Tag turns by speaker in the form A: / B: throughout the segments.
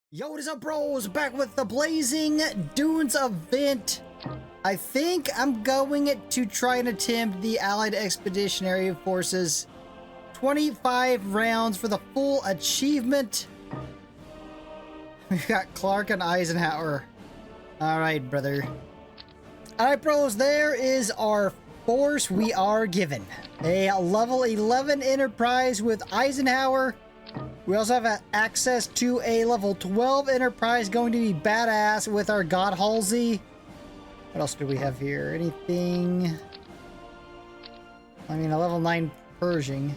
A: Yo, what is up, bros? Back with the Blazing Dunes event. I think I'm going to try and attempt the Allied Expeditionary Forces. 25 rounds for the full achievement. We've got Clark and Eisenhower. Alright, brother. Alright, bros, there is our force we are given. A level 11 Enterprise with Eisenhower. We also have access to a level 12 Enterprise, going to be badass with our God Halsey. What else do we have here? Anything? I mean, a level 9 Pershing.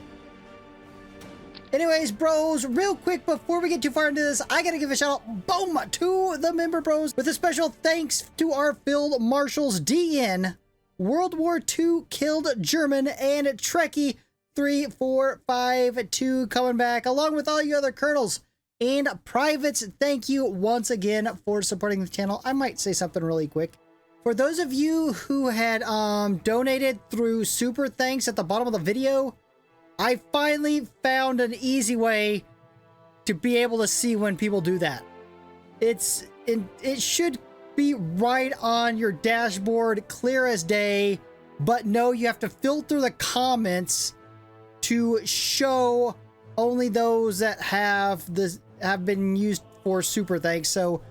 A: Anyways, bros, real quick before we get too far into this, I gotta give a shout out, boom, to the member bros with a special thanks to our Field Marshals DN, World War II Killed German, and Trekkie 3452 coming back, along with all you other colonels and privates. Thank you once again for supporting the channel. I might say something really quick. For those of you who had donated through super thanks at the bottom of the video, I finally found an easy way to be able to see when people do that. It should be right on your dashboard, clear as day, but no, you have to filter the comments to show only those that have been used for super thanks. So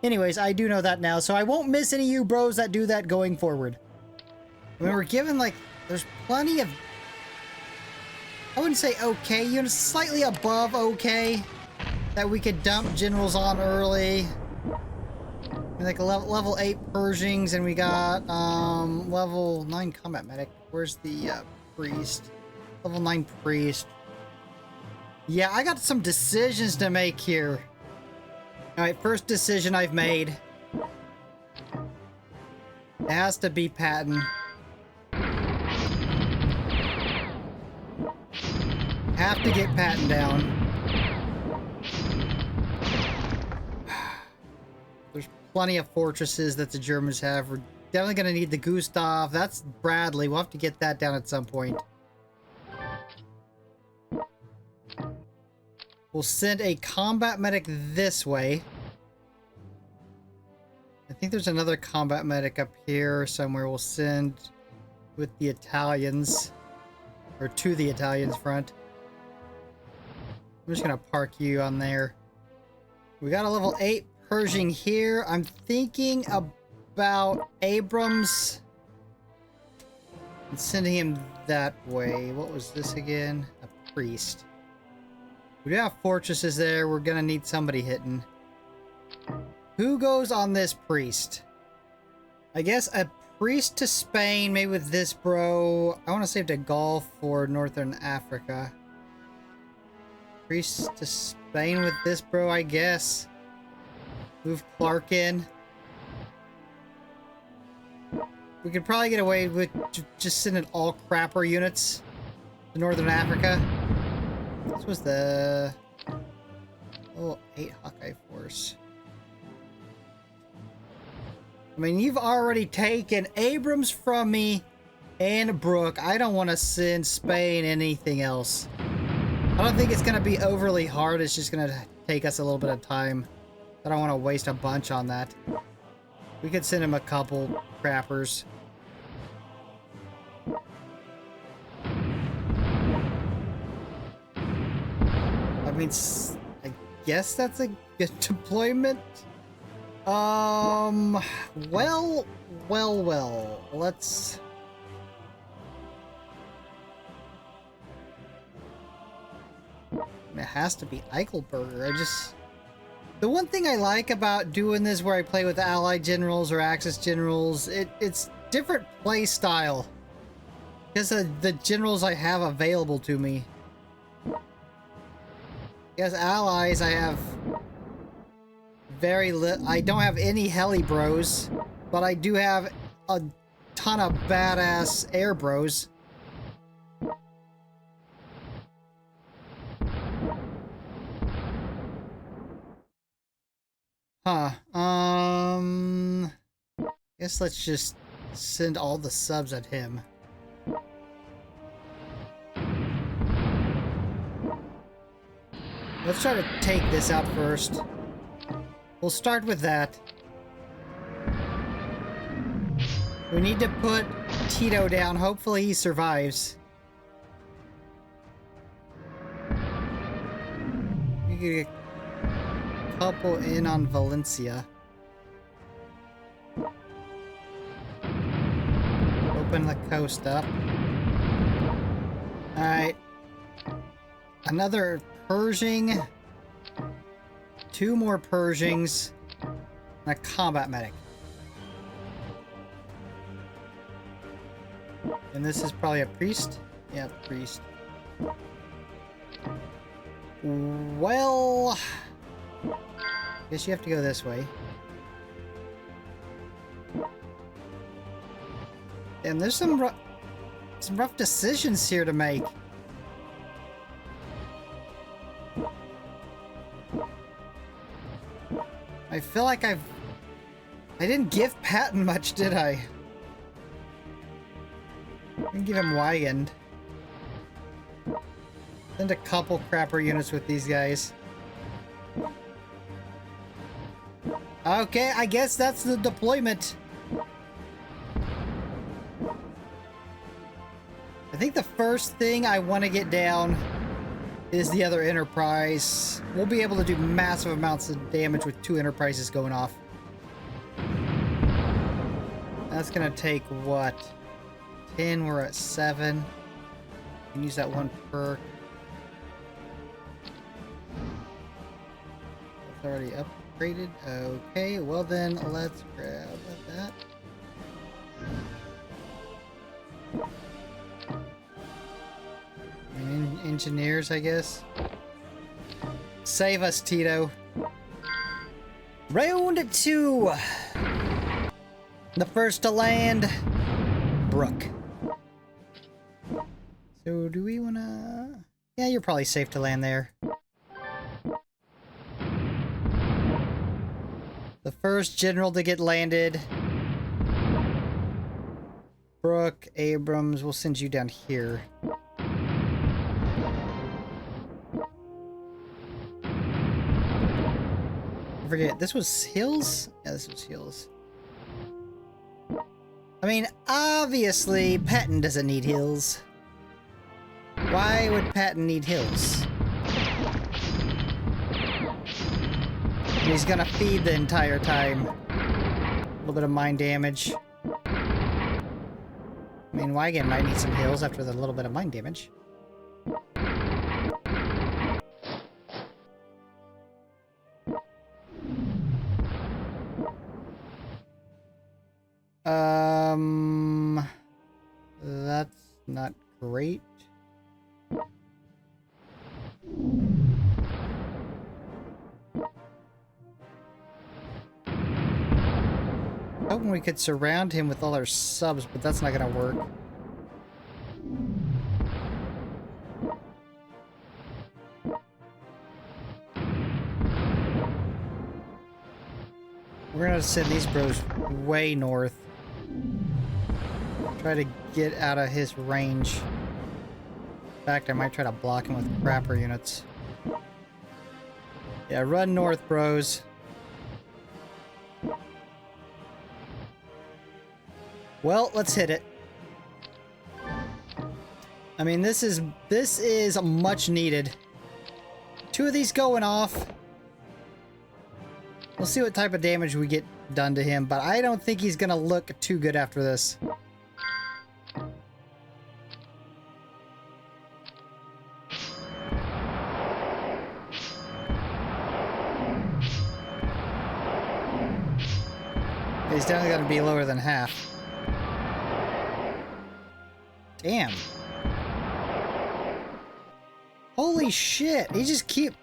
A: anyways, I do know that now, so I won't miss any of you bros that do that going forward. I mean, we're given, like, there's plenty of, I wouldn't say okay units, slightly above okay, that we could dump generals on early. Like level 8 Pershings, and we got level 9 combat medic. Where's the priest? Level 9 priest. Yeah, I got some decisions to make here. Alright, first decision I've made. It has to be Patton. Have to get Patton down. There's plenty of fortresses that the Germans have. We're definitely going to need the Gustav. That's Bradley. We'll have to get that down at some point. We'll send a combat medic this way. I think there's another combat medic up here somewhere. We'll send with the Italians. Or to the Italians front. I'm just going to park you on there. We got a level 8 Pershing here. I'm thinking about Abrams. And sending him that way. What was this again? A priest. We do have fortresses there. We're gonna need somebody hitting. Who goes on this priest? I guess a priest to Spain, maybe with this bro. I want to save the Gulf for Northern Africa. Priest to Spain with this bro, I guess. Move Clark in. We could probably get away with just sending all crapper units to Northern Africa. This was the level 8 Hawkeye force. I mean, you've already taken Abrams from me and Brooke. I don't want to send Spain anything else. I don't think it's going to be overly hard. It's just going to take us a little bit of time. I don't want to waste a bunch on that. We could send him a couple crappers. I mean, I guess that's a good deployment. Well. Let's... It has to be Eichelberger. The one thing I like about doing this where I play with Allied generals or Axis generals, it's different play style. Because of the generals I have available to me. As allies, I have I don't have any heli bros, but I do have a ton of badass air bros. Huh. Guess let's just send all the subs at him. Let's try to take this out first. We'll start with that. We need to put Tito down. Hopefully he survives. We could get a couple in on Valencia. Open the coast up. Alright. Another Pershing. 2 more Pershings. And a combat medic. And this is probably a priest? Yeah, priest. Well... guess you have to go this way. And there's some rough decisions here to make. I feel like I didn't give Patton much, did I? I can give him Weigand. Send a couple crapper units with these guys. Okay, I guess that's the deployment. I think the first thing I want to get down is the other Enterprise. We'll be able to do massive amounts of damage with 2 Enterprises going off. That's gonna take what? 10, we're at 7. You can use that 1 perk. That's already upgraded. Okay, well then let's grab that. Engineers, I guess. Save us, Tito. Round 2. The first to land, Brook. So do we wanna... yeah, you're probably safe to land there. The first general to get landed. Brook, Abrams, we'll send you down here. I forget, this was Hills? Yeah, this was Hills. I mean, obviously, Patton doesn't need Hills. Why would Patton need Hills? He's gonna feed the entire time. A little bit of mine damage. I mean, Weigand might need some Hills after the little bit of mine damage. That's not great. Hoping we could surround him with all our subs, but that's not gonna work. We're gonna send these bros way north. Try to get out of his range. In fact, I might try to block him with crapper units. Yeah, run north, bros. Well, let's hit it. I mean, this is much needed. 2 of these going off. We'll see what type of damage we get done to him, but I don't think he's gonna look too good after this. He's definitely gonna be lower than half. Damn. Holy shit, he just keep...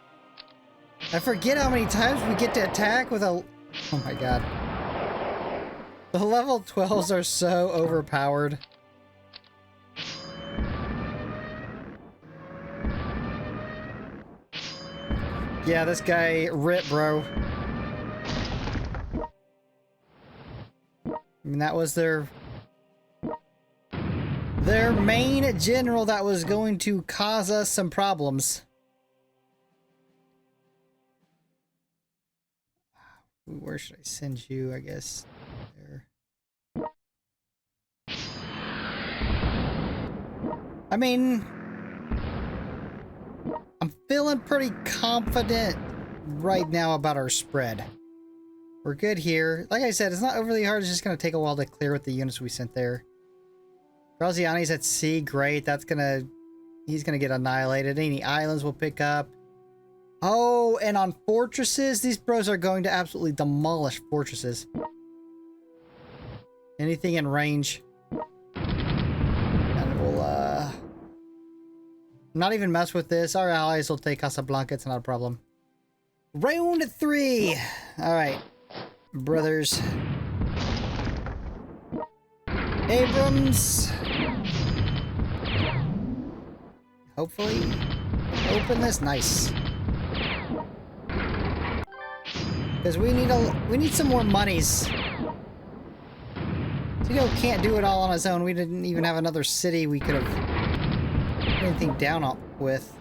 A: I forget how many times we get to attack with a... oh my god. The level 12s are so overpowered. Yeah, this guy rip, bro. I mean, that was their main general that was going to cause us some problems. Ooh, where should I send you? I guess there. I mean, I'm feeling pretty confident right now about our spread. We're good here. Like I said, it's not overly hard. It's just going to take a while to clear with the units we sent there. Graziani's at sea. Great. That's going to... He's going to get annihilated. Any islands will pick up. Oh, and on fortresses, these bros are going to absolutely demolish fortresses. Anything in range. And we'll, not even mess with this. Our allies will take Casablanca. It's not a problem. Round 3. Alright. Brothers. Abrams. Hopefully. Open this. Nice. Because we need some more monies. Tito can't do it all on his own. We didn't even have another city we could have put anything down with.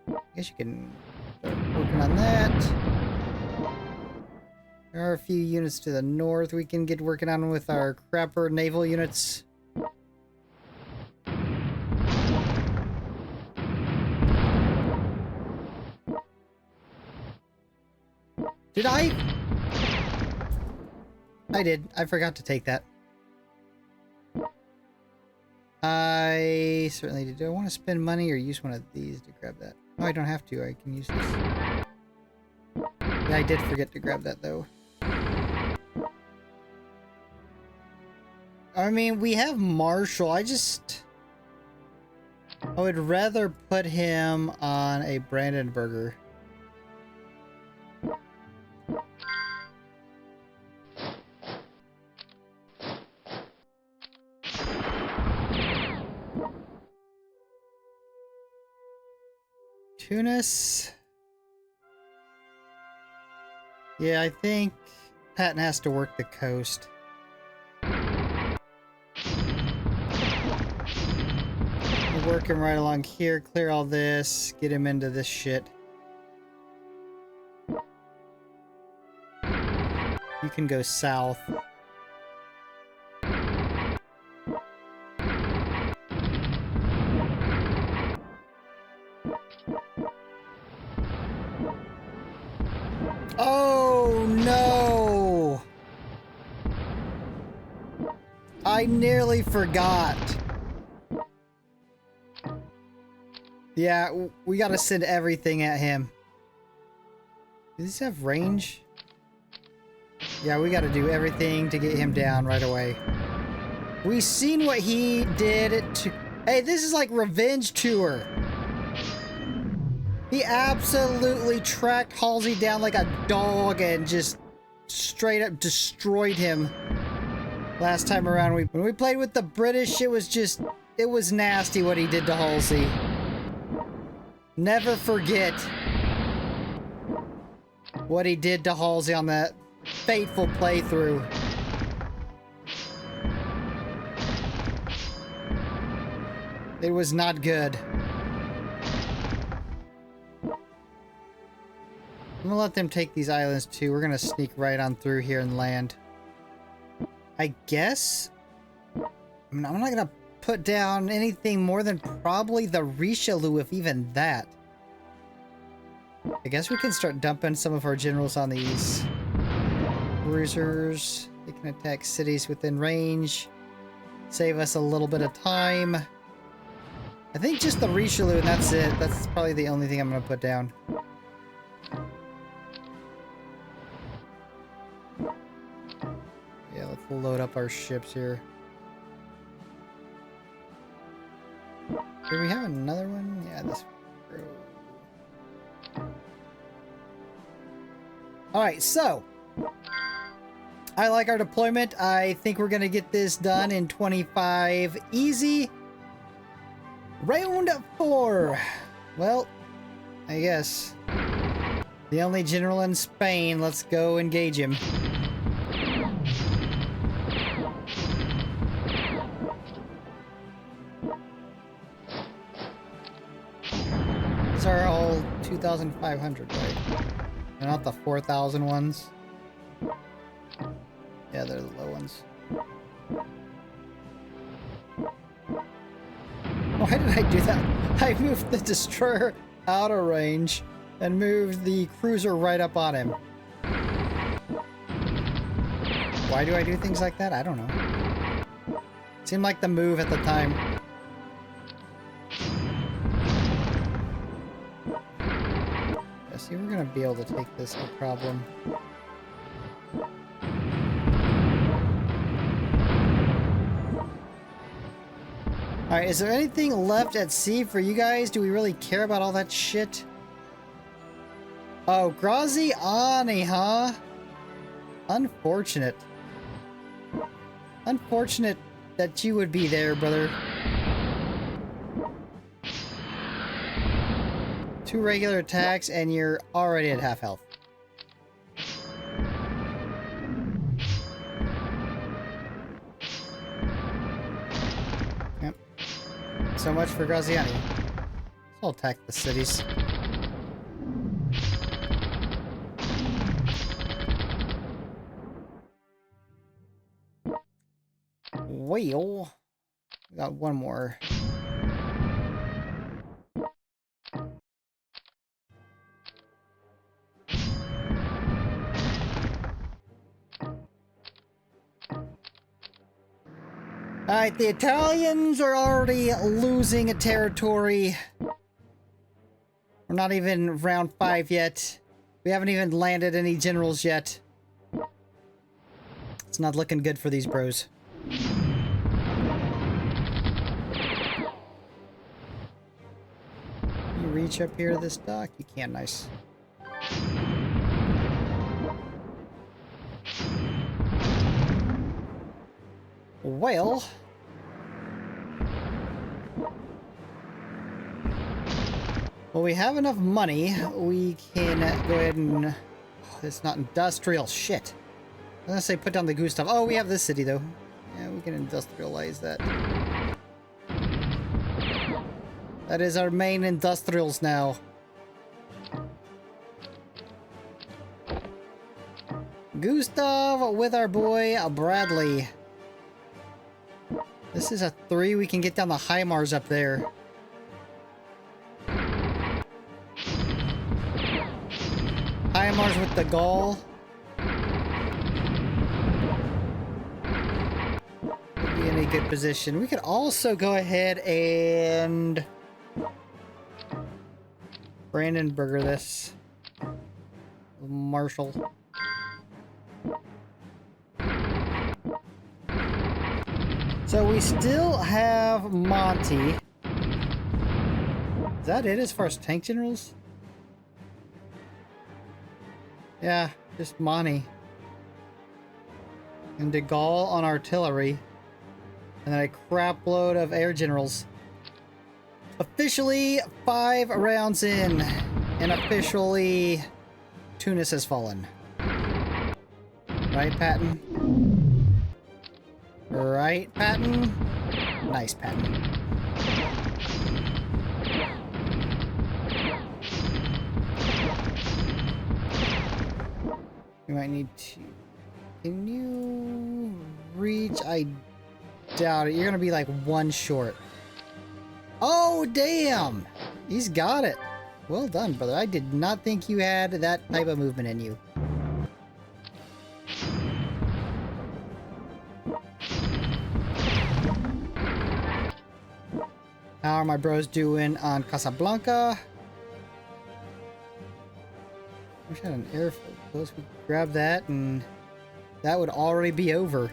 A: I guess you can start working on that. There are a few units to the north we can get working on with our crapper naval units. Did I? I did. I forgot to take that. I certainly did. Do I want to spend money or use one of these to grab that? No, I don't have to. I can use this. Yeah, I did forget to grab that, though. I mean, we have Marshall. I would rather put him on a Brandenburger. Tunis. Yeah, I think Patton has to work the coast. We'll work him right along here, clear all this, get him into this shit. You can go south. Oh no! I nearly forgot. Yeah, we gotta send everything at him. Does this have range? Yeah, we gotta do everything to get him down right away. We seen what he did to... Hey, this is like revenge tour. He absolutely tracked Halsey down like a dog and just straight up destroyed him. Last time around, when we played with the British, it was nasty what he did to Halsey. Never forget what he did to Halsey on that fateful playthrough. It was not good. I'm gonna let them take these islands too. We're gonna sneak right on through here and land. I guess? I mean, I'm not gonna put down anything more than probably the Richelieu, if even that. I guess we can start dumping some of our generals on these cruisers. They can attack cities within range. Save us a little bit of time. I think just the Richelieu and that's it. That's probably the only thing I'm gonna put down. Yeah, let's load up our ships here. Do we have another one? Yeah, this one. Alright, so I like our deployment. I think we're gonna get this done in 25 easy. Round 4. Well, I guess. The only general in Spain. Let's go engage him. These are all 2,500, right? They're not the 4,000 ones. Yeah, they're the low ones. Why did I do that? I moved the destroyer out of range and moved the cruiser right up on him. Why do I do things like that? I don't know. Seemed like the move at the time. Yeah, see, we're gonna be able to take this, no problem. Alright, is there anything left at sea for you guys? Do we really care about all that shit? Oh, Graziani, huh? Unfortunate. Unfortunate that you would be there, brother. 2 regular attacks and you're already at half health. Yep. So much for Graziani. So I'll attack the cities. Well, we got one more. Alright, the Italians are already losing a territory. We're not even round 5 yet. We haven't even landed any generals yet. It's not looking good for these bros. You reach up here to this dock? You can, nice. Well... well, we have enough money. We can go ahead and... oh, it's not industrial. Shit. I was gonna say put down the Gustav. Oh, we have this city, though. Yeah, we can industrialize that. That is our main industrials now. Gustav with our boy Bradley. This is a 3. We can get down the HIMARS up there. HIMARS with the Gaul. Would be in a good position. We could also go ahead and Brandenburger this. Marshall. So we still have Monty. Is that it as far as tank generals? Yeah, just Monty. And de Gaulle on artillery. And then a crap load of air generals. Officially 5 rounds in. And officially Tunis has fallen. Right, Patton? Right, Patton? Nice, Patton. You might need to... can you reach? I doubt it. You're gonna be like 1 short. Oh, damn! He's got it. Well done, brother. I did not think you had that type of movement in you. How are my bros doing on Casablanca? I wish I had an airfield close. We could grab that and that would already be over.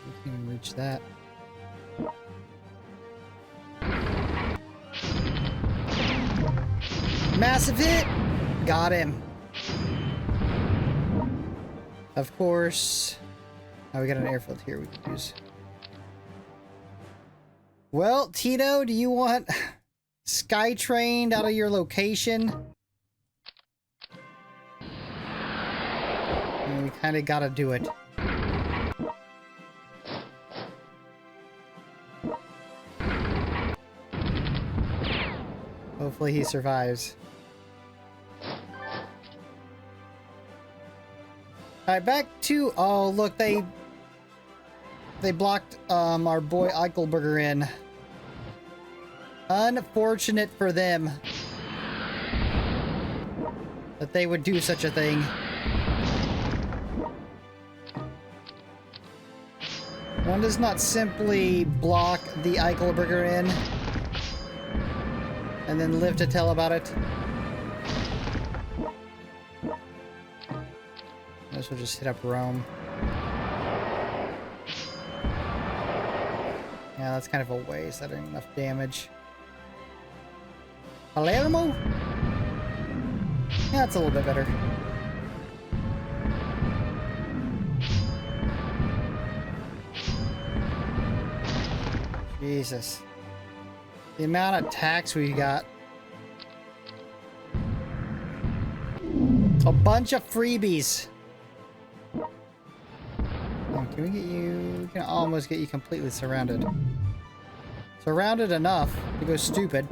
A: We can reach that. Massive hit! Got him. Of course. Now we got an airfield here we can use. Well, Tito, do you want Skytrained out of your location? We kind of gotta do it. Hopefully he survives. Alright, back to... Oh, look, they blocked our boy Eichelberger in. Unfortunate for them that they would do such a thing. One does not simply block the Eichelberger in and then live to tell about it. This will just hit up Rome. Yeah, that's kind of a waste. That ain't enough damage. Palermo? Yeah, that's a little bit better. Jesus. The amount of tax we got. A bunch of freebies. Oh, can we get you... We can almost get you completely surrounded. Surrounded enough to go stupid.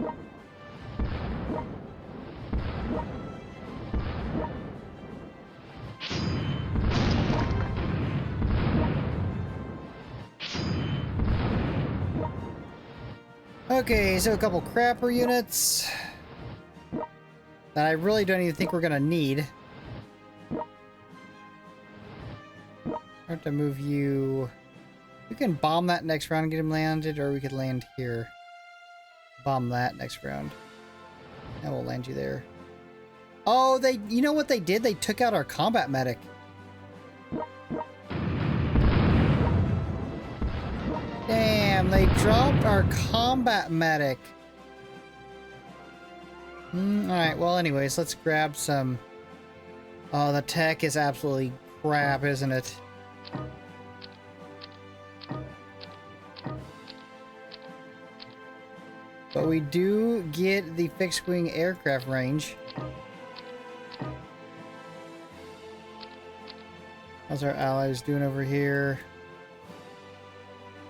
A: Okay, so a couple crapper units that I really don't even think we're gonna need. I have to move you. We can bomb that next round and get him landed, or we could land here. Bomb that next round. And we'll land you there. Oh, you know what they did? They took out our combat medic. Damn, they dropped our combat medic. Alright, well anyways, let's grab some... Oh, the tech is absolutely crap, isn't it? But we do get the fixed-wing aircraft range. How's our allies doing over here?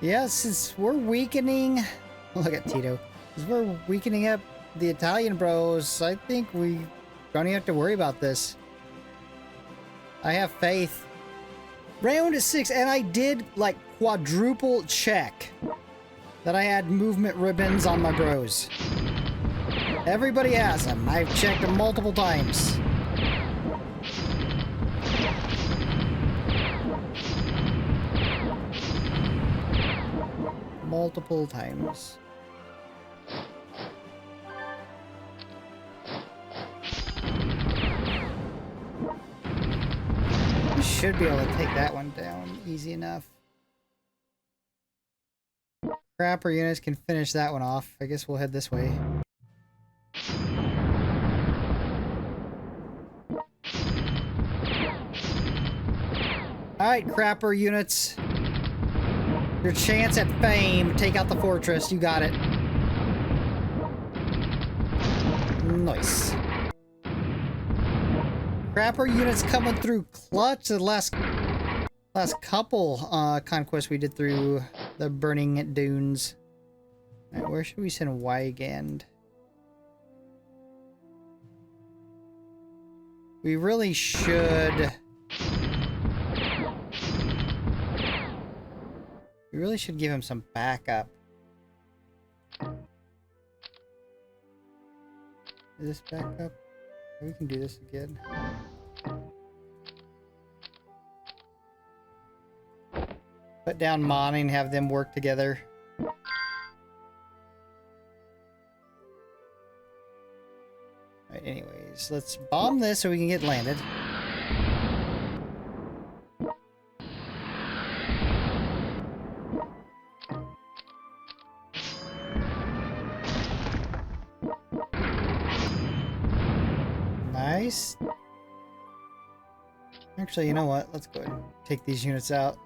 A: Yeah, since we're weakening... Look at Tito. Since we're weakening up the Italian bros, I think we don't even have to worry about this. I have faith. Round 6, and I did, like, quadruple check that I had movement ribbons on my bros. Everybody has them. I've checked them multiple times. Multiple times. We should be able to take that one down easy enough. Crapper units can finish that one off. I guess we'll head this way. Alright, crapper units. Your chance at fame. Take out the fortress. You got it. Nice. Crapper units coming through clutch. The last couple conquests we did through the burning dunes. Alright, where should we send Weigand? We really should... We really should give him some backup. Is this backup? We can do this again. Put down Mon and have them work together. Alright, anyways, let's bomb this so we can get landed. Nice. Actually, you know what? Let's go ahead and take these units out.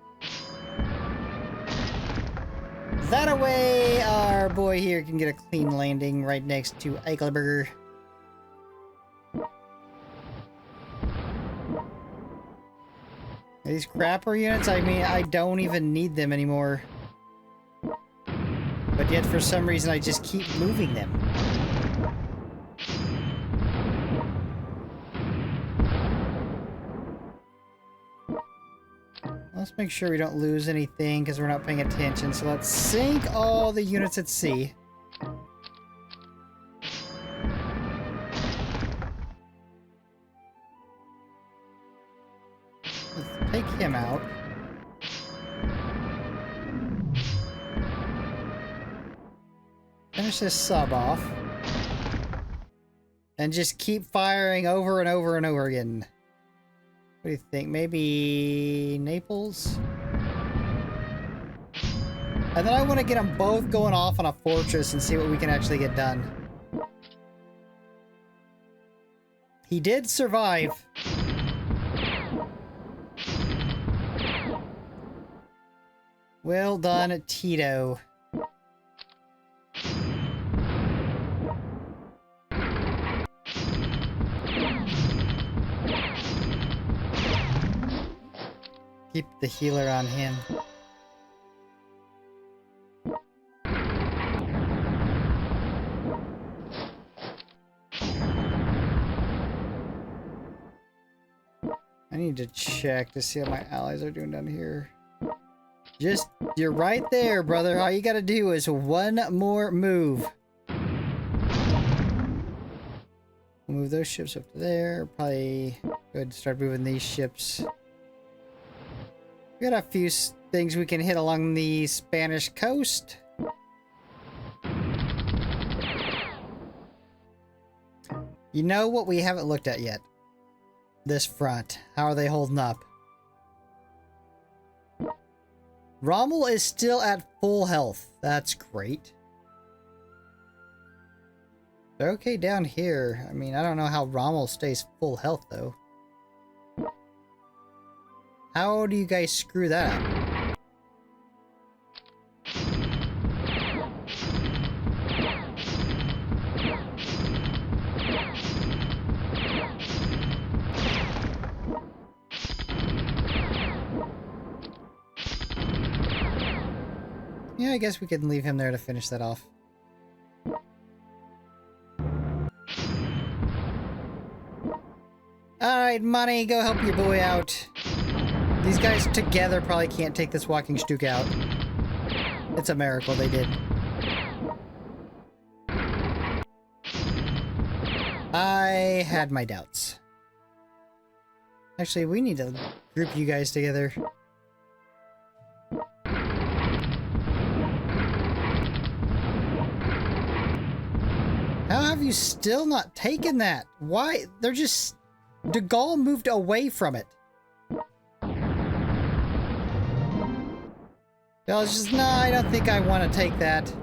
A: That way, our boy here can get a clean landing right next to Eichelberger. These crapper units, I mean, I don't even need them anymore. But yet, for some reason, I just keep moving them. make sure we don't lose anything because we're not paying attention. So let's sink all the units at sea. Let's take him out. Finish this sub off. And just keep firing over and over and over again. What do you think? Maybe Naples? And then I want to get them both going off on a fortress and see what we can actually get done. He did survive. Well done, Tito. Keep the healer on him. I need to check to see how my allies are doing down here. Just, you're right there, brother. All you gotta do is one more move. Move those ships up to there. Probably go ahead and start moving these ships. We got a few things we can hit along the Spanish coast. You know what we haven't looked at yet? This front. How are they holding up? Rommel is still at full health. That's great. They're okay down here. I mean, I don't know how Rommel stays full health, though. How do you guys screw that up? Yeah, I guess we can leave him there to finish that off. Alright, Money, go help your boy out. These guys together probably can't take this walking Stuke out. It's a miracle they did. I had my doubts. Actually, we need to group you guys together. How have you still not taken that? Why? They're just... De Gaulle moved away from it. I was just, no, I don't think I want to take that.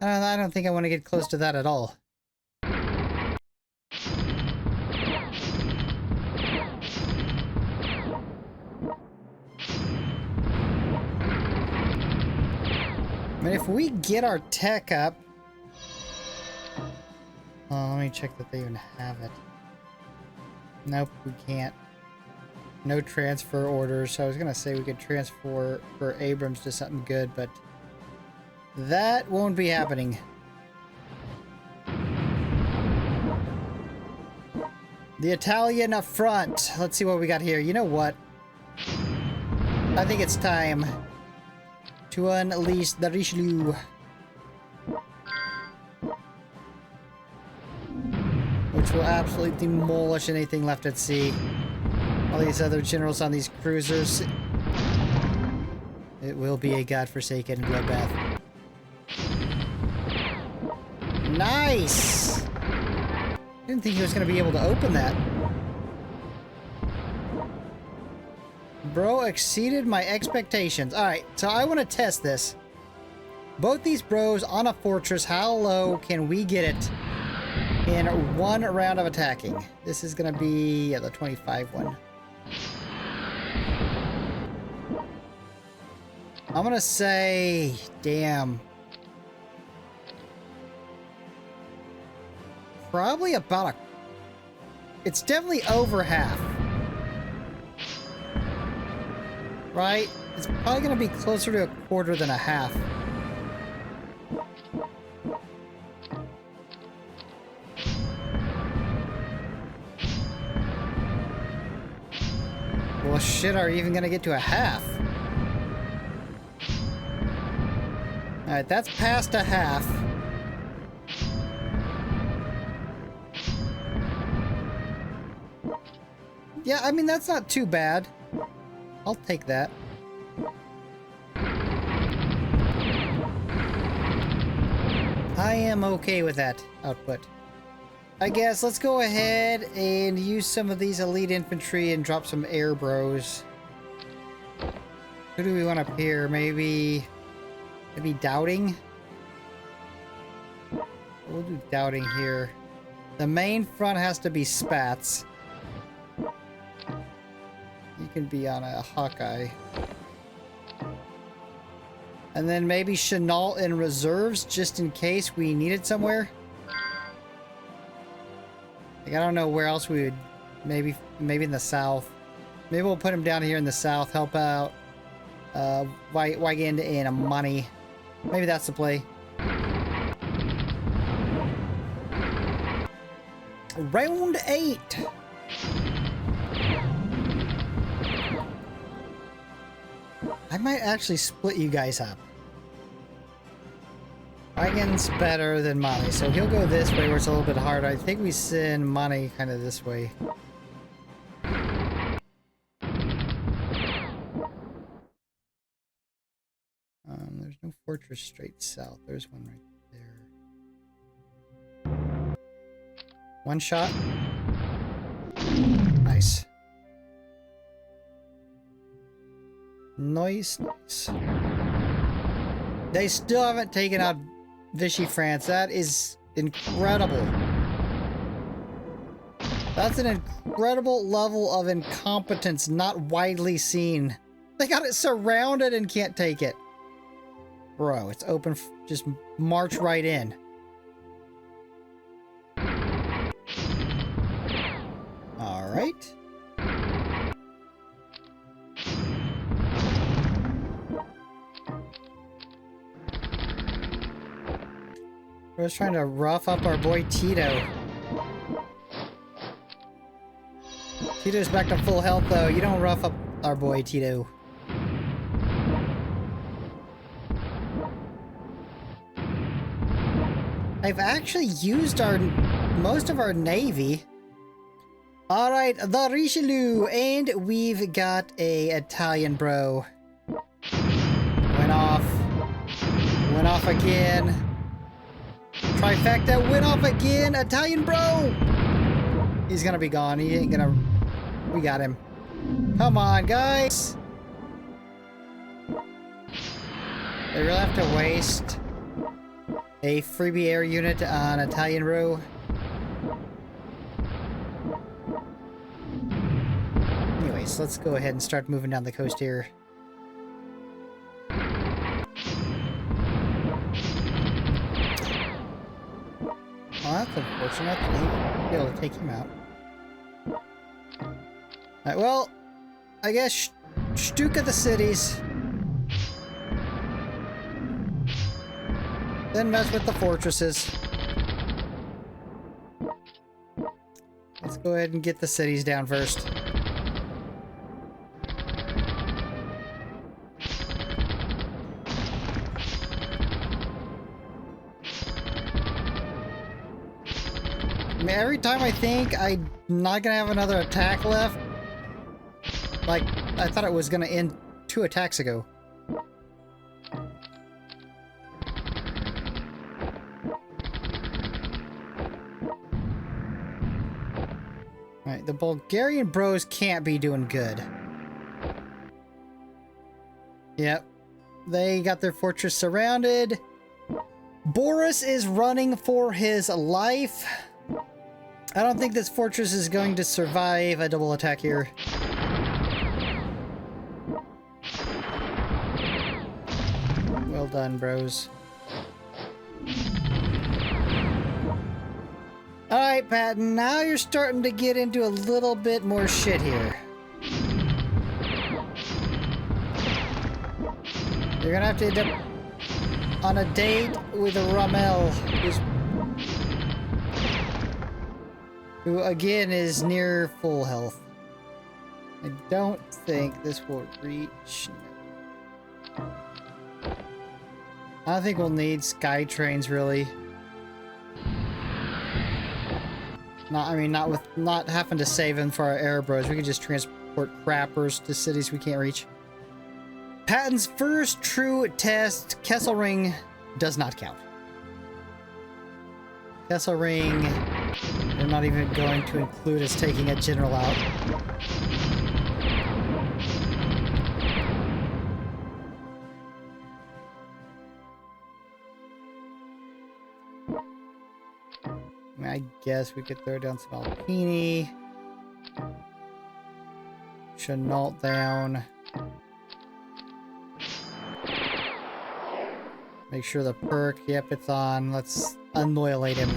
A: I don't think I want to get close to that at all. I mean, if we get our tech up... Oh, let me check that they even have it. Nope, we can't. No transfer orders. So I was gonna say we could transfer for Abrams to something good, but that won't be happening. The Italian up front. Let's see what we got here. You know what? I think it's time to unleash the Richelieu. Which will absolutely demolish anything left at sea. All these other generals on these cruisers. It will be a godforsaken bloodbath. Nice! Didn't think he was going to be able to open that. Bro exceeded my expectations. Alright, so I want to test this. Both these bros on a fortress, how low can we get it in one round of attacking? This is going to be the 25 one. I'm gonna say, damn. Probably about it's definitely over half. Right? It's probably gonna be closer to a quarter than a half. Well, shit, are you even gonna get to a half? Alright, that's past a half. Yeah, I mean, that's not too bad. I'll take that. I am okay with that output. I guess let's go ahead and use some of these elite infantry and drop some air bros. Who do we want up here? Maybe Doubting? We'll do Doubting here. The main front has to be Spats. You can be on a Hawkeye. And then maybe Chenault in reserves, just in case we need it somewhere. Like, I don't know where else we would... Maybe in the south. Maybe we'll put him down here in the south, help out Weigand and money. Maybe that's the play. Round 8. I might actually split you guys up. Weigand's better than Money, so he'll go this way where it's a little bit harder. I think we send Money kind of this way. There's no fortress straight south. There's one right there. One shot. Nice. Nice, nice. They still haven't taken out Vichy France. That is incredible. That's an incredible level of incompetence not widely seen. They got it surrounded and can't take it. Bro, it's open. Just march right in. All right. We're just trying to rough up our boy Tito. Tito's back to full health though. You don't rough up our boy Tito. I've actually used most of our navy. All right, the Richelieu, and we've got a Italian bro. Went off again. Trifecta, went off again. Italian bro. He's gonna be gone. He ain't gonna. We got him. Come on, guys. They really have to waste a freebie air unit on Italian row. Anyways, let's go ahead and start moving down the coast here. Well, that's unfortunate. I'll be able to take him out. Alright, well, I guess Stuka the cities. Then mess with the fortresses. Let's go ahead and get the cities down first. I mean, every time I think I'm not gonna have another attack left, like, I thought it was gonna end 2 attacks ago. Alright, the Bulgarian bros can't be doing good. Yep. They got their fortress surrounded. Boris is running for his life. I don't think this fortress is going to survive a double attack here. Well done, bros. Alright, Patton, now you're starting to get into a little bit more shit here. You're gonna have to end up on a date with Rommel, who again is near full health. I don't think this will reach. I don't think we'll need sky trains really. Not with not having to save them for our air bros. We can just transport crappers to cities we can't reach. Patton's first true test, Kesselring, does not count. Kesselring, they're not even going to include us taking a general out. I guess we could throw down some Alpini. Chenault down. Make sure the perk, yep, it's on. Let's annihilate him.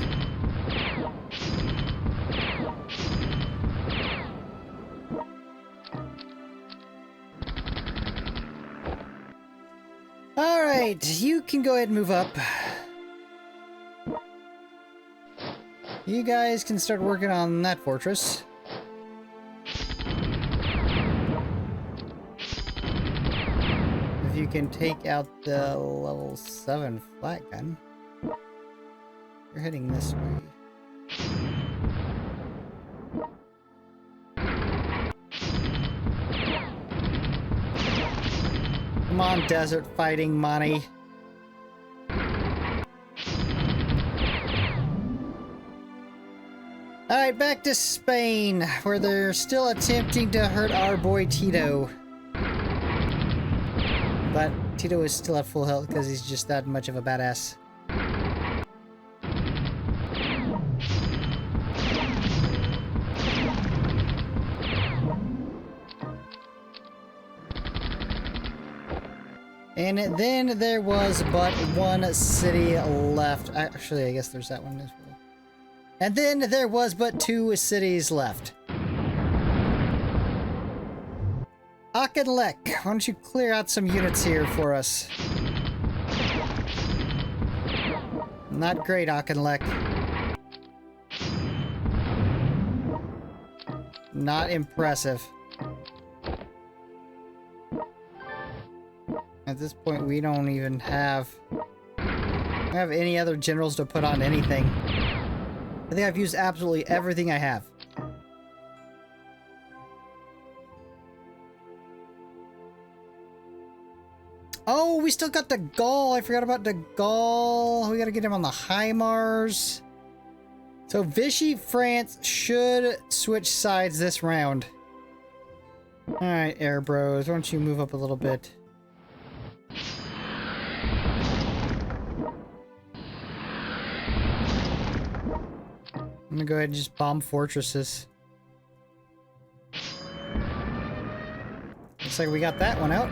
A: Alright, you can go ahead and move up. You guys can start working on that fortress. If you can take out the level 7 flat gun. You're heading this way. Come on, desert fighting money. Alright, back to Spain, where they're still attempting to hurt our boy Tito. But Tito is still at full health because he's just that much of a badass. And then there was but one city left. Actually, I guess there's that one as well. And then there was but 2 cities left. Auchinleck, why don't you clear out some units here for us? Not great, Auchinleck. Not impressive. At this point, we don't even have any other generals to put on anything. I think I've used absolutely everything I have. Oh, we still got the Gaul. I forgot about the Gaul. We gotta get him on the HIMARS. So Vichy France should switch sides this round. Alright, Air Bros, why don't you move up a little bit? I'm gonna go ahead and just bomb fortresses. Looks like we got that one out.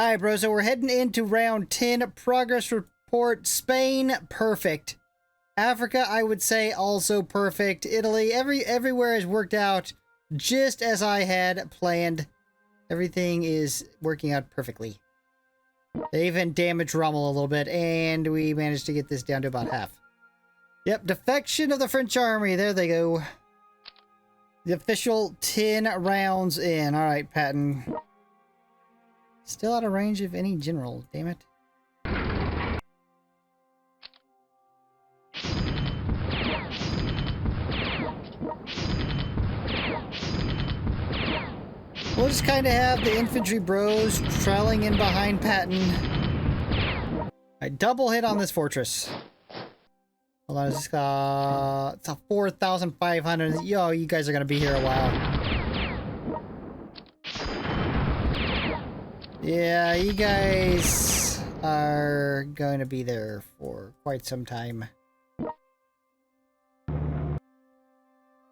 A: Alright, bro, so we're heading into round 10. Progress report. Spain, perfect. Africa, I would say, also perfect. Italy, everywhere has worked out just as I had planned. Everything is working out perfectly. They even damaged Rommel a little bit, and we managed to get this down to about half. Yep, defection of the French army. There they go. The official 10 rounds in. Alright, Patton. Still out of range of any general, damn it. We'll just kind of have the infantry bros trailing in behind Patton. I double hit on this fortress. Hold on, it's a 4,500. Yo, you guys are gonna be here a while. Yeah, you guys are going to be there for quite some time.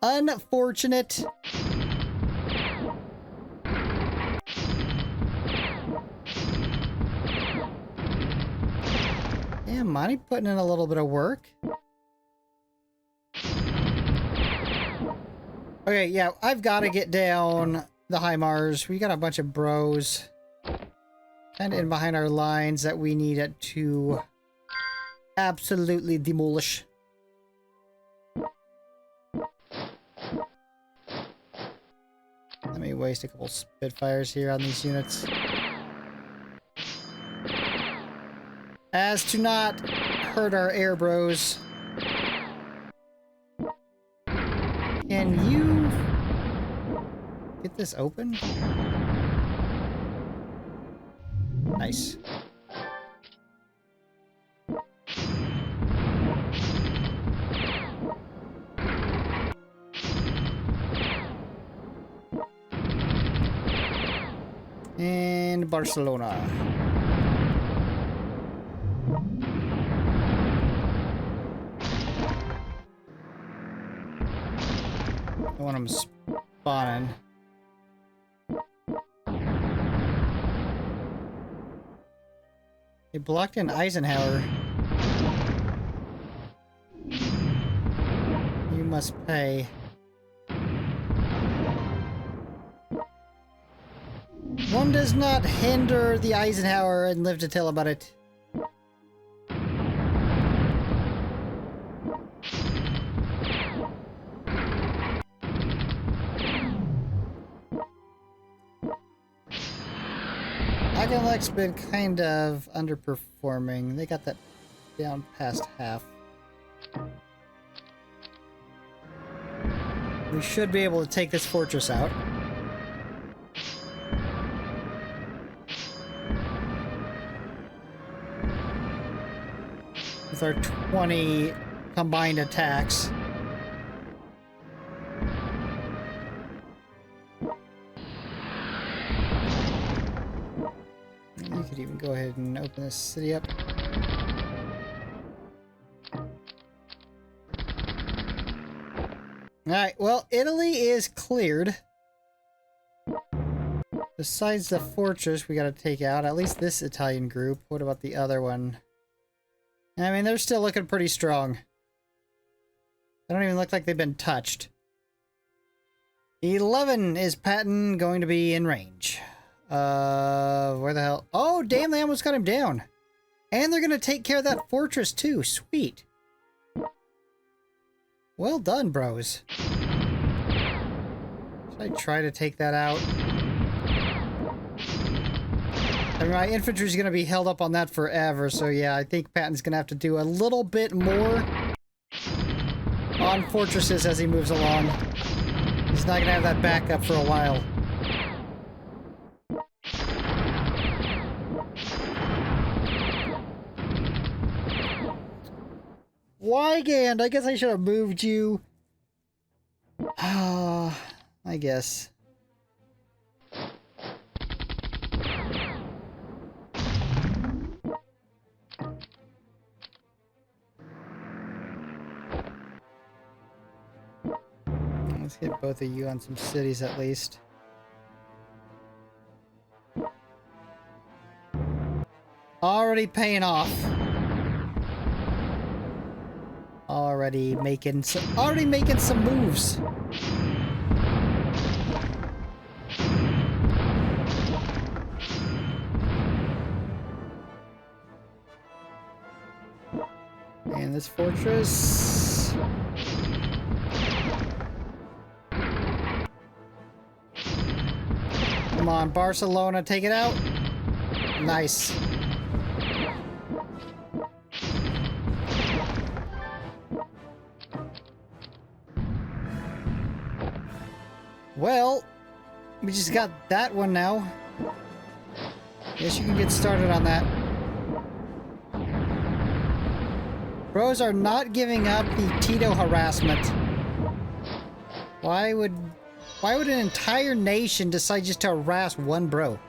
A: Unfortunate. Yeah, Monty putting in a little bit of work. Okay, yeah, I've got to get down the HIMARS. We got a bunch of bros kind of in behind our lines that we need to absolutely demolish. Let me waste a couple Spitfires here on these units. As to not hurt our air bros. Can you get this open? Nice. And Barcelona. I want them spawning. They blocked in Eisenhower. You must pay. One does not hinder the Eisenhower and live to tell about it. Agalek's been kind of underperforming. They got that down past half. We should be able to take this fortress out. With our 20 combined attacks. You could even go ahead and open this city up. Alright, well, Italy is cleared. Besides the fortress we gotta take out, at least this Italian group. What about the other one? I mean, they're still looking pretty strong. They don't even look like they've been touched. 11 is Patton going to be in range. Where the hell? Oh, damn, they almost got him down. And they're gonna take care of that fortress too. Sweet. Well done, bros. Should I try to take that out? I mean, my infantry's gonna be held up on that forever, so yeah, I think Patton's gonna have to do a little bit more on fortresses as he moves along. He's not gonna have that backup for a while. Wygand, I guess I should have moved you. I guess. Let's get both of you on some cities at least. Already paying off. Already making some moves. And this fortress. Come on, Barcelona, take it out. Nice. Well, we just got that one now. Guess you can get started on that. Bros are not giving up the Tito harassment. Why would an entire nation decide just to harass one bro?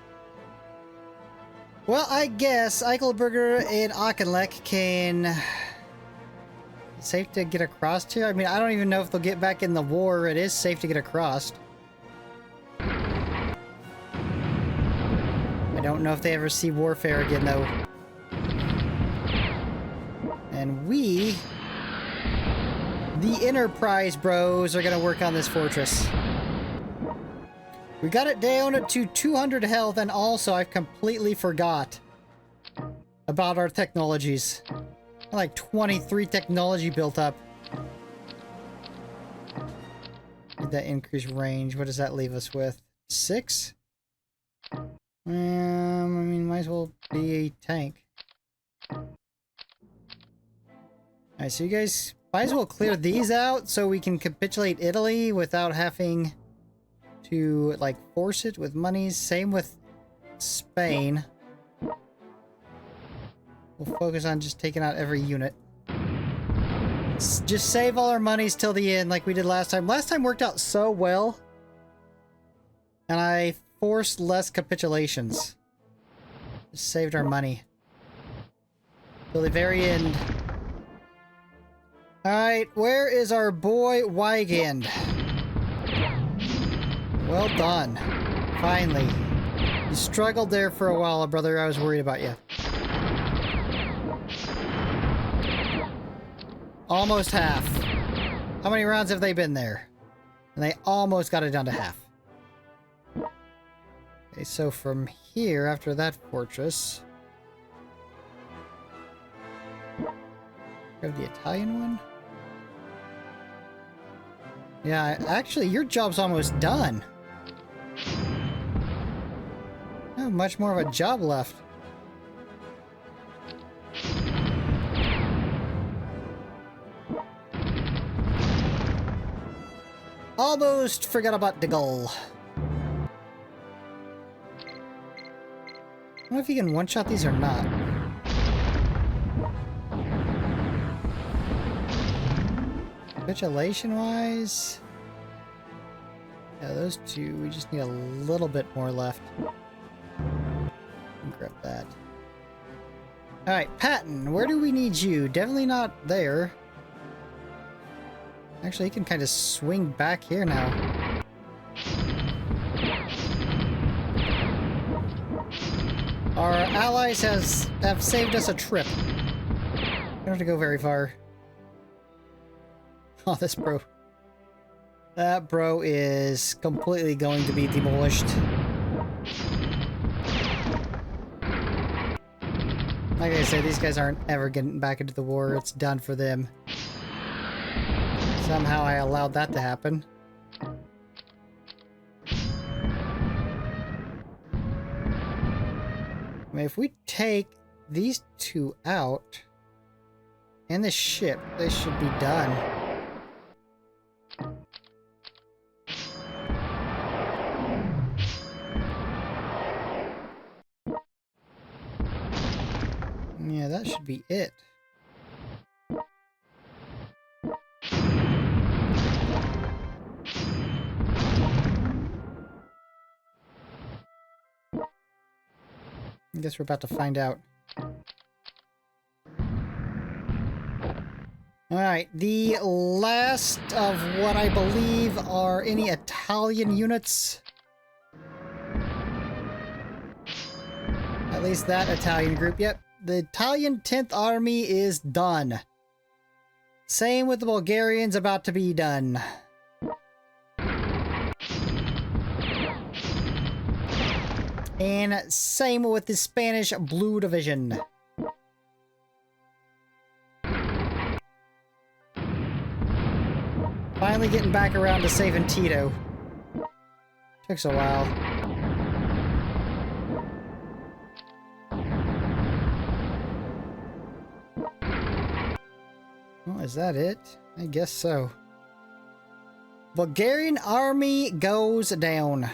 A: Well, I guess Eichelberger and Auchinleck can... Safe to get across to? I mean, I don't even know if they'll get back in the war. It is safe to get across. I don't know if they ever see warfare again, though. And we, the Enterprise bros, are gonna work on this fortress. We got it down to 200 health, and also I've completely forgot about our technologies. Like 23 technology built up. Did that increase range? What does that leave us with? 6? I mean, might as well be a tank. Alright, so you guys might as well clear these out so we can capitulate Italy without having to, like, force it with monies. Same with Spain. We'll focus on just taking out every unit. Just save all our monies till the end like we did last time. Last time worked out so well. And I forced less capitulations. Just saved our money. Till the very end. Alright, where is our boy Weigand? Well done. Finally. You struggled there for a while, brother. I was worried about you. Almost half. How many rounds have they been there? And they almost got it down to half. Okay, so from here, after that fortress... Grab the Italian one? Yeah, actually, your job's almost done. I have much more of a job left. Almost forgot about the goal. I don't know if you can one-shot these or not. Capitulation-wise... Yeah, those two, we just need a little bit more left. Grab that. Alright, Patton, where do we need you? Definitely not there. Actually, he can kind of swing back here now. Our allies have saved us a trip. We don't have to go very far. Oh, this bro. That bro is completely going to be demolished. Like I said, these guys aren't ever getting back into the war. It's done for them. Somehow I allowed that to happen. I mean, if we take these two out and the ship, they should be done. Yeah, that should be it. I guess we're about to find out. Alright, the last of what I believe are any Italian units. At least that Italian group. Yep, the Italian 10th Army is done. Same with the Bulgarians, about to be done. And same with the Spanish Blue Division. Finally getting back around to saving Tito. Took a while. Well, is that it? I guess so. Bulgarian army goes down.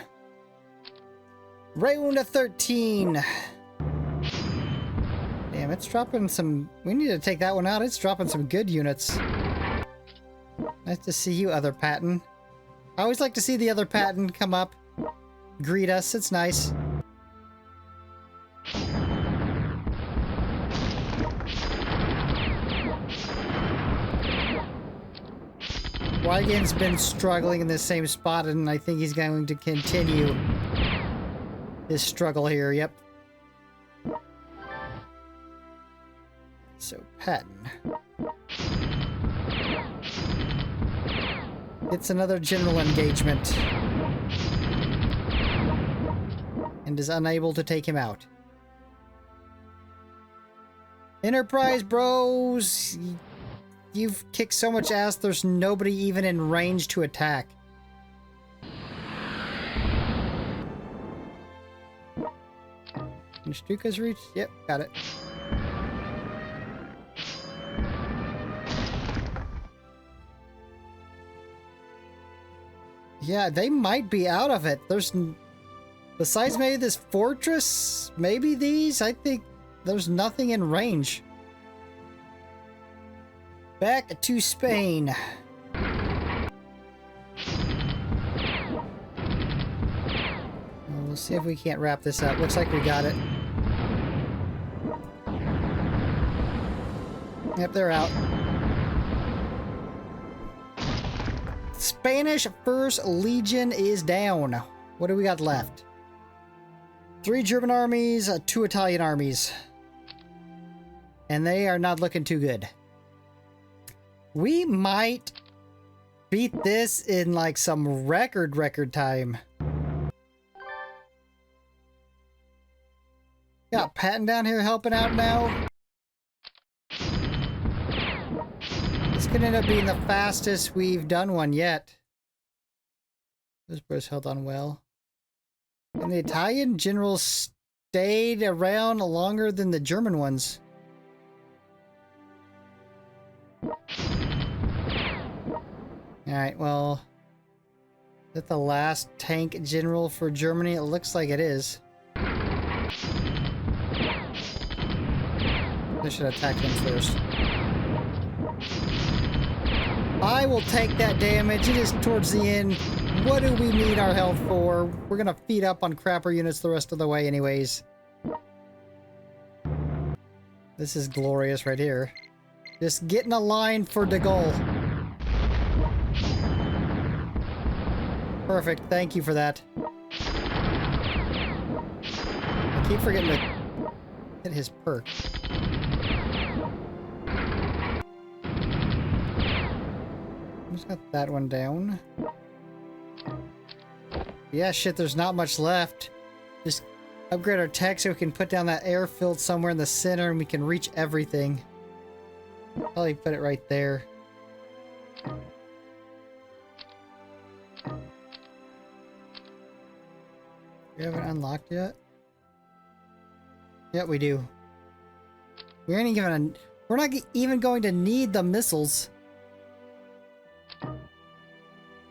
A: Round 13. Damn, it's dropping some... We need to take that one out. It's dropping some good units. Nice to see you, other Patton. I always like to see the other Patton come up, greet us. It's nice. Weigand's been struggling in this same spot, and I think he's going to continue his struggle here. Yep. So, Patton. It's another general engagement. And is unable to take him out. Enterprise bros! You've kicked so much ass, there's nobody even in range to attack. Stuka's reached? Yep, got it. Yeah, they might be out of it. There's... Besides maybe this fortress, maybe these, I think there's nothing in range. Back to Spain. Well, we'll see if we can't wrap this up. Looks like we got it. Yep, they're out. Spanish First Legion is down. What do we got left? 3 German armies, 2 Italian armies. And they are not looking too good. We might beat this in like some record time. Got Patton down here helping out now. This could end up being the fastest we've done one yet. This bro's held on well. And the Italian generals stayed around longer than the German ones. Alright, well... Is that the last tank general for Germany? It looks like it is. I should attack him first. I will take that damage. It is towards the end. What do we need our health for? We're gonna feed up on crapper units the rest of the way anyways. This is glorious right here. Just getting a line for De Gaulle. Perfect. Thank you for that. I keep forgetting to hit his perk. Just got that one down. Yeah, shit, there's not much left. Just upgrade our tech so we can put down that airfield somewhere in the center and we can reach everything. Probably put it right there. We haven't unlocked yet? Yep, we do. We're not even going to need the missiles.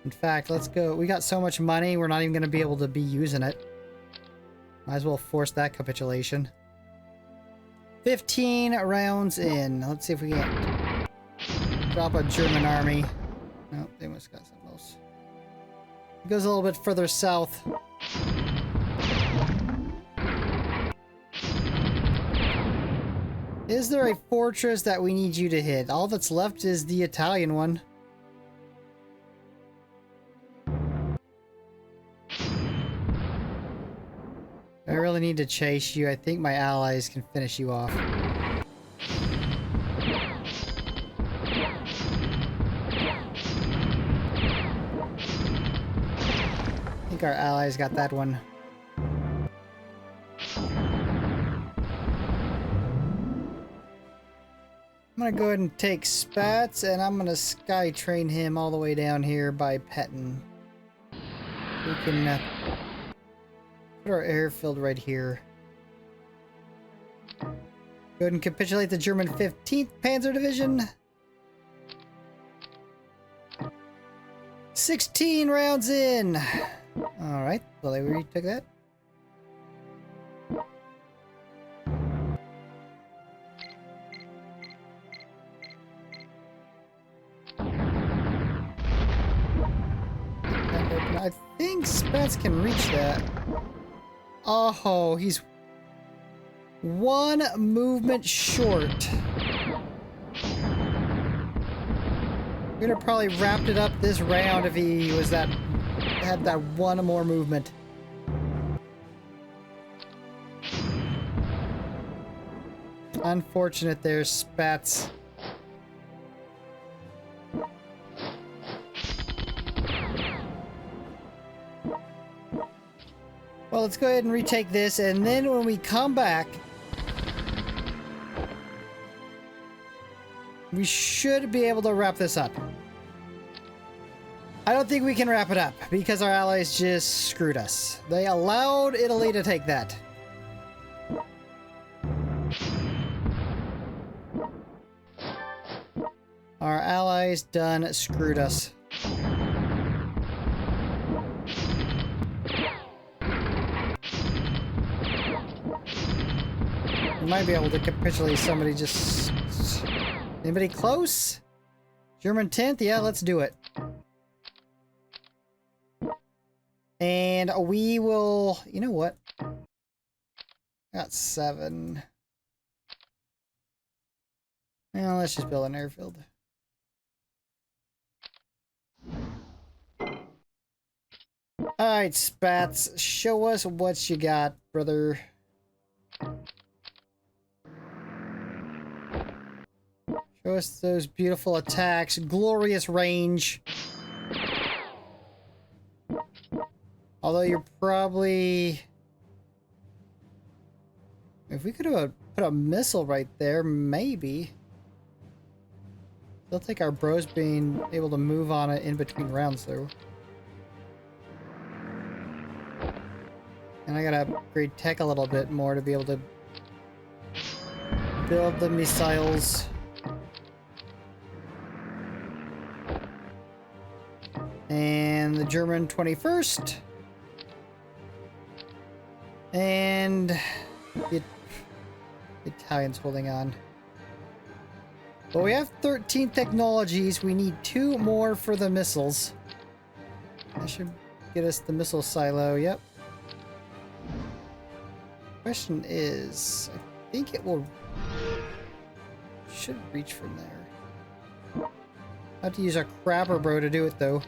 A: In fact, let's go. We got so much money, we're not even going to be able to be using it. Might as well force that capitulation. 15 rounds in. Let's see if we can drop a German army. No, they must have got something else. It goes a little bit further south. Is there a fortress that we need you to hit? All that's left is the Italian one. I really need to chase you. I think my allies can finish you off. I think our allies got that one. I'm gonna go ahead and take Spats, and I'm gonna sky train him all the way down here by Petton. We can put our airfield right here. Go ahead and capitulate the German 15th Panzer Division. 16 rounds in. Alright, well, they retook that. I think Spats can reach that. Oh, he's one movement short. We'd have probably wrapped it up this round if he was had that one more movement. Unfortunate there, Spats. Well, let's go ahead and retake this, and then when we come back, we should be able to wrap this up. I don't think we can wrap it up, because our allies just screwed us. They allowed Italy to take that. allies done screwed us. We might be able to capitulate somebody just... Anybody close? German 10th? Yeah, let's do it. And we will... You know what? Got 7. Well, let's just build an airfield. Alright, Spats. Show us what you got, brother. Show us those beautiful attacks. Glorious range. Although you're probably... If we could have put a missile right there, maybe. They'll take our bros being able to move on it in between rounds, though. And I gotta upgrade tech a little bit more to be able to build the missiles. And the German 21st. And the Italians holding on. But we have 13 technologies. We need 2 more for the missiles. That should get us the missile silo. Yep. Question is, I think it will... should reach from there. I have to use our crabber bro to do it, though.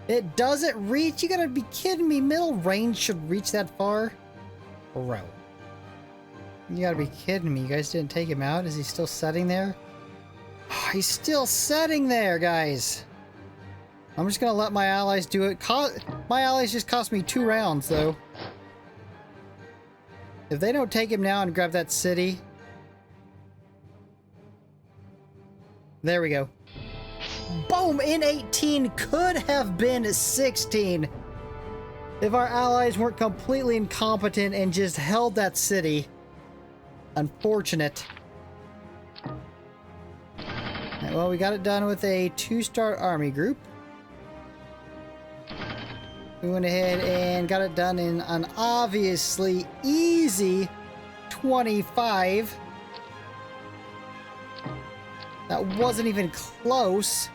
A: It doesn't reach? You gotta be kidding me. Middle range should reach that far? Bro. You gotta be kidding me. You guys didn't take him out? Is he still sitting there? Oh, he's still sitting there, guys. I'm just gonna let my allies do it. My allies just cost me 2 rounds, though. If they don't take him now and grab that city... There we go. Boom! In 18 could have been 16 if our allies weren't completely incompetent and just held that city. Unfortunate. Right, well, we got it done with a 2-star army group. We went ahead and got it done in an obviously easy 25. That wasn't even close.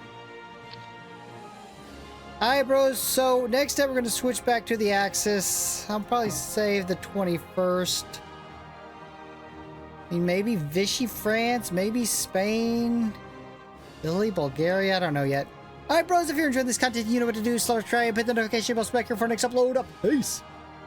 A: Alright, bros, so next up we're going to switch back to the Axis. I'll probably save the 21st. I mean, maybe Vichy France, maybe Spain, Italy, Bulgaria, I don't know yet. Alright, bros, if you're enjoying this content, you know what to do. Subscribe, hit the notification bell, spec here for next upload. Peace!